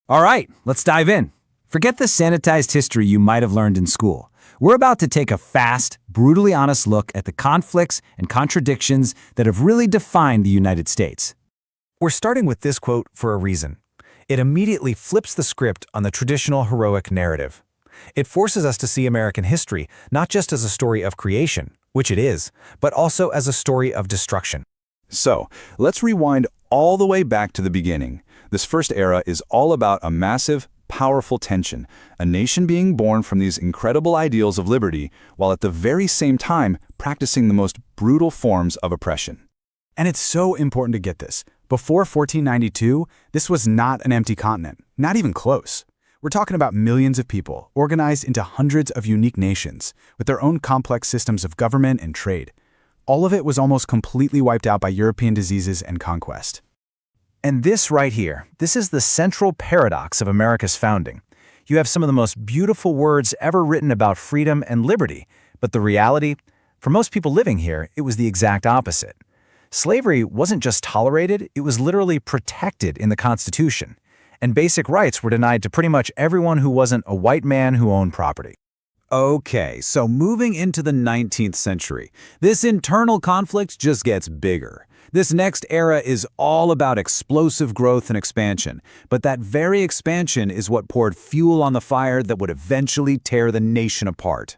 All right, let's dive in. Forget the sanitized history you might have learned in school. We're about to take a fast, brutally honest look at the conflicts and contradictions that have really defined the United States. We're starting with this quote for a reason. It immediately flips the script on the traditional heroic narrative. It forces us to see American history not just as a story of creation, which it is, but also as a story of destruction. So, let's rewind all the way back to the beginning. This first era is all about a massive, powerful tension, a nation being born from these incredible ideals of liberty, while at the very same time practicing the most brutal forms of oppression. And it's so important to get this. Before 1492, this was not an empty continent, not even close. We're talking about millions of people, organized into hundreds of unique nations, with their own complex systems of government and trade. All of it was almost completely wiped out by European diseases and conquest. And this right here, this is the central paradox of America's founding. You have some of the most beautiful words ever written about freedom and liberty, but the reality, for most people living here, it was the exact opposite. Slavery wasn't just tolerated, it was literally protected in the Constitution. And basic rights were denied to pretty much everyone who wasn't a white man who owned property. Okay, so moving into the 19th century, this internal conflict just gets bigger. This next era is all about explosive growth and expansion, but that very expansion is what poured fuel on the fire that would eventually tear the nation apart.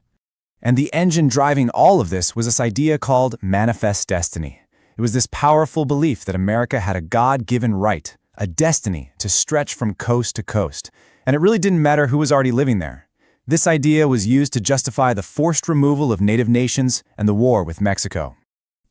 And the engine driving all of this was this idea called manifest destiny. It was this powerful belief that America had a God-given right, a destiny to stretch from coast to coast, and it really didn't matter who was already living there. This idea was used to justify the forced removal of native nations and the war with Mexico.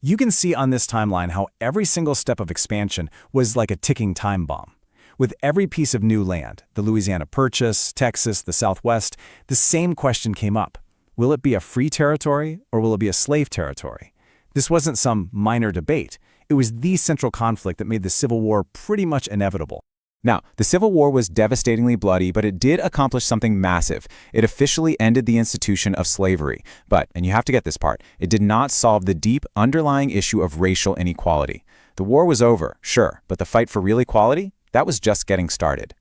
You can see on this timeline how every single step of expansion was like a ticking time bomb. With every piece of new land, the Louisiana Purchase, Texas, the Southwest, the same question came up. Will it be a free territory or will it be a slave territory? This wasn't some minor debate. It was the central conflict that made the Civil War pretty much inevitable. Now, the Civil War was devastatingly bloody, but it did accomplish something massive. It officially ended the institution of slavery. But, and you have to get this part, it did not solve the deep underlying issue of racial inequality. The war was over, sure, but the fight for real equality, that was just getting started.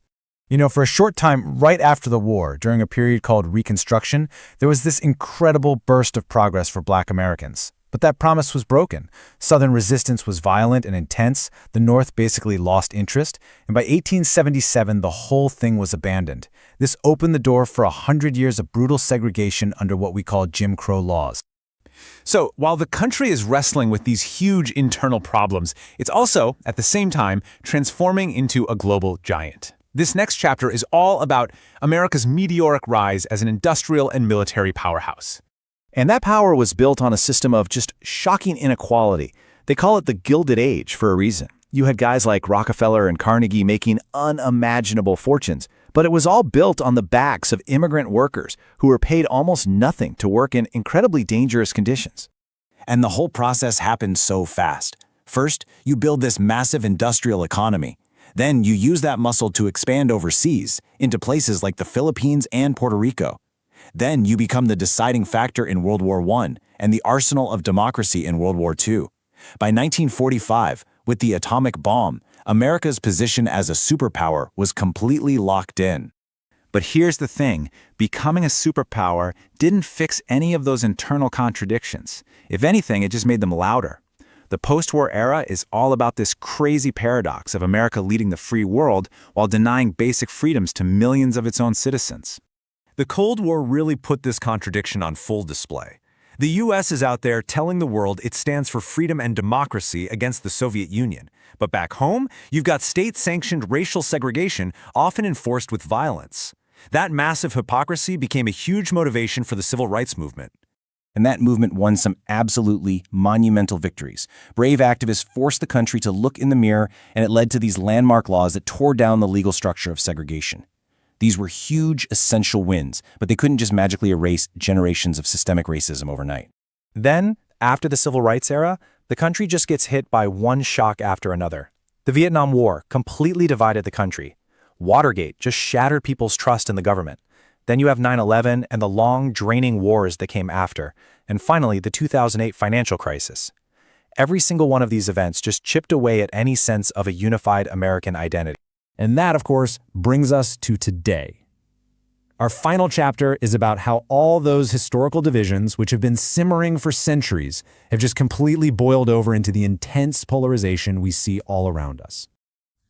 You know, for a short time right after the war, during a period called Reconstruction, there was this incredible burst of progress for Black Americans. But that promise was broken. Southern resistance was violent and intense, the North basically lost interest, and by 1877 the whole thing was abandoned. This opened the door for 100 years of brutal segregation under what we call Jim Crow laws. So, while the country is wrestling with these huge internal problems, it's also, at the same time, transforming into a global giant. This next chapter is all about America's meteoric rise as an industrial and military powerhouse. And that power was built on a system of just shocking inequality. They call it the Gilded Age for a reason. You had guys like Rockefeller and Carnegie making unimaginable fortunes, but it was all built on the backs of immigrant workers who were paid almost nothing to work in incredibly dangerous conditions. And the whole process happened so fast. First, you build this massive industrial economy. Then you use that muscle to expand overseas, into places like the Philippines and Puerto Rico. Then you become the deciding factor in World War I and the arsenal of democracy in World War II. By 1945, with the atomic bomb, America's position as a superpower was completely locked in. But here's the thing, becoming a superpower didn't fix any of those internal contradictions. If anything, it just made them louder. The post-war era is all about this crazy paradox of America leading the free world while denying basic freedoms to millions of its own citizens. The Cold War really put this contradiction on full display. The U.S. is out there telling the world it stands for freedom and democracy against the Soviet Union. But back home, you've got state-sanctioned racial segregation, often enforced with violence. That massive hypocrisy became a huge motivation for the civil rights movement. And that movement won some absolutely monumental victories. Brave activists forced the country to look in the mirror, and it led to these landmark laws that tore down the legal structure of segregation. These were huge, essential wins, but they couldn't just magically erase generations of systemic racism overnight. Then, after the Civil Rights era, the country just gets hit by one shock after another. The Vietnam War completely divided the country. Watergate just shattered people's trust in the government. Then you have 9/11 and the long, draining wars that came after, and finally the 2008 financial crisis. Every single one of these events just chipped away at any sense of a unified American identity. And that, of course, brings us to today. Our final chapter is about how all those historical divisions, which have been simmering for centuries, have just completely boiled over into the intense polarization we see all around us.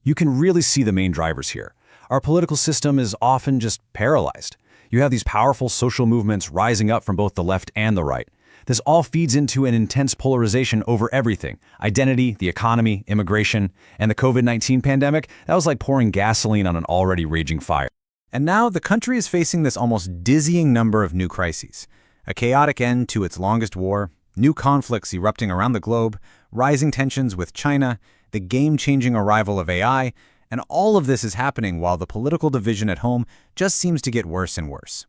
You can really see the main drivers here. Our political system is often just paralyzed. You have these powerful social movements rising up from both the left and the right. This all feeds into an intense polarization over everything: identity, the economy, immigration, and the COVID-19 pandemic. That was like pouring gasoline on an already raging fire. And now the country is facing this almost dizzying number of new crises. A chaotic end to its longest war, new conflicts erupting around the globe, rising tensions with China, the game-changing arrival of AI, and all of this is happening while the political division at home just seems to get worse and worse.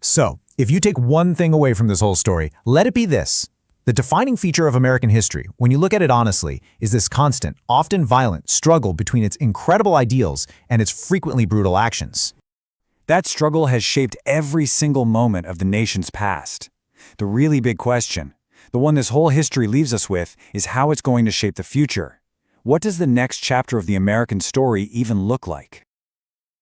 So, if you take one thing away from this whole story, let it be this. The defining feature of American history, when you look at it honestly, is this constant, often violent, struggle between its incredible ideals and its frequently brutal actions. That struggle has shaped every single moment of the nation's past. The really big question, the one this whole history leaves us with, is how it's going to shape the future. What does the next chapter of the American story even look like?